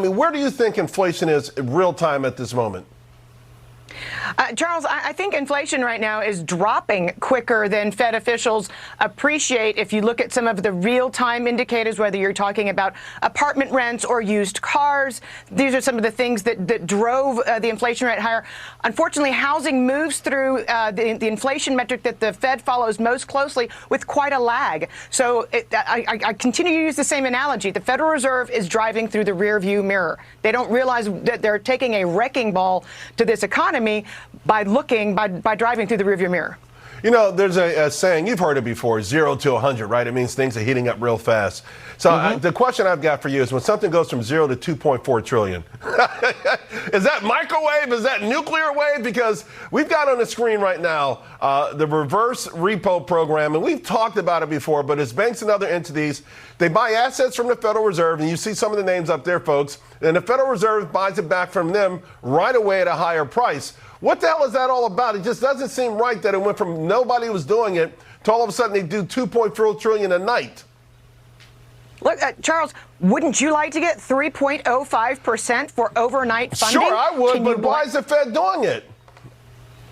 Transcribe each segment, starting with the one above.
I mean, where do you think inflation is in real time at this moment? Charles, I think inflation right now is dropping quicker than Fed officials appreciate. If you look at some of the real-time indicators, whether you're talking about apartment rents or used cars, these are some of the things that drove the inflation rate higher. Unfortunately, housing moves through the inflation metric that the Fed follows most closely with quite a lag. So I continue to use the same analogy. The Federal Reserve is driving through the rearview mirror. They don't realize that they're taking a wrecking ball to this economy by driving through the rearview mirror. You know, there's a saying, you've heard it before, 0 to 100, right? It means things are heating up real fast. So the question I've got for you is when something goes from 0 to 2.4 trillion, is that microwave? Is that nuclear wave? Because we've got on the screen right now the reverse repo program, and we've talked about it before, but it's banks and other entities. They buy assets from the Federal Reserve, and you see some of the names up there, folks, and the Federal Reserve buys it back from them right away at a higher price. What the hell is that all about? It just doesn't seem right that it went from nobody was doing it to all of a sudden they do 2.4 trillion a night. Look, Charles, wouldn't you like to get 3.05% for overnight funding? Sure, I would, but why is the Fed doing it?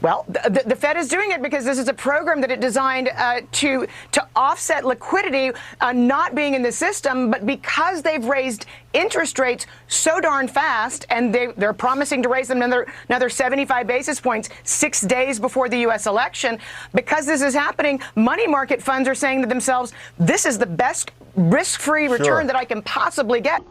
Well, the Fed is doing it because this is a program that it designed to offset liquidity not being in the system, but because they've raised interest rates so darn fast, and they're promising to raise them another 75 basis points 6 days before the U.S. election. Because this is happening, money market funds are saying to themselves, this is the best risk-free return that I can possibly get.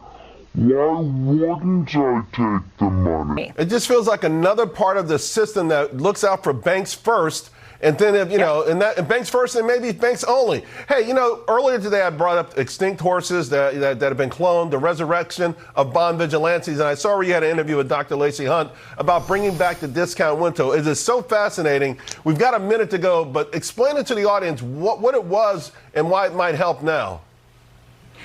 Why wouldn't I take the money? It just feels like another part of the system that looks out for banks first, and then, if, you know, and banks first and maybe banks only. Hey, you know, earlier today I brought up extinct horses that have been cloned, the resurrection of bond vigilantes, and I saw where you had an interview with Dr. Lacey Hunt about bringing back the discount window. It is so fascinating. We've got a minute to go, but explain it to the audience what it was and why it might help now.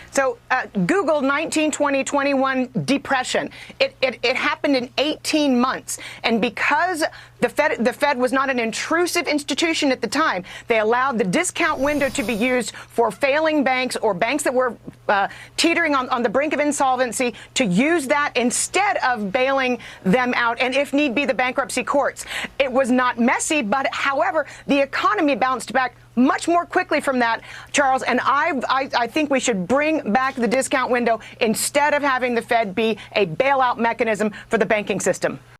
So Google 19, 20, 21 depression. It happened in 18 months. And because the Fed was not an intrusive institution at the time, they allowed the discount window to be used for failing banks or banks that were teetering on the brink of insolvency to use that instead of bailing them out and, if need be, the bankruptcy courts. It was not messy, but however, the economy bounced back much more quickly from that, Charles, and I think we should bring back the discount window instead of having the Fed be a bailout mechanism for the banking system.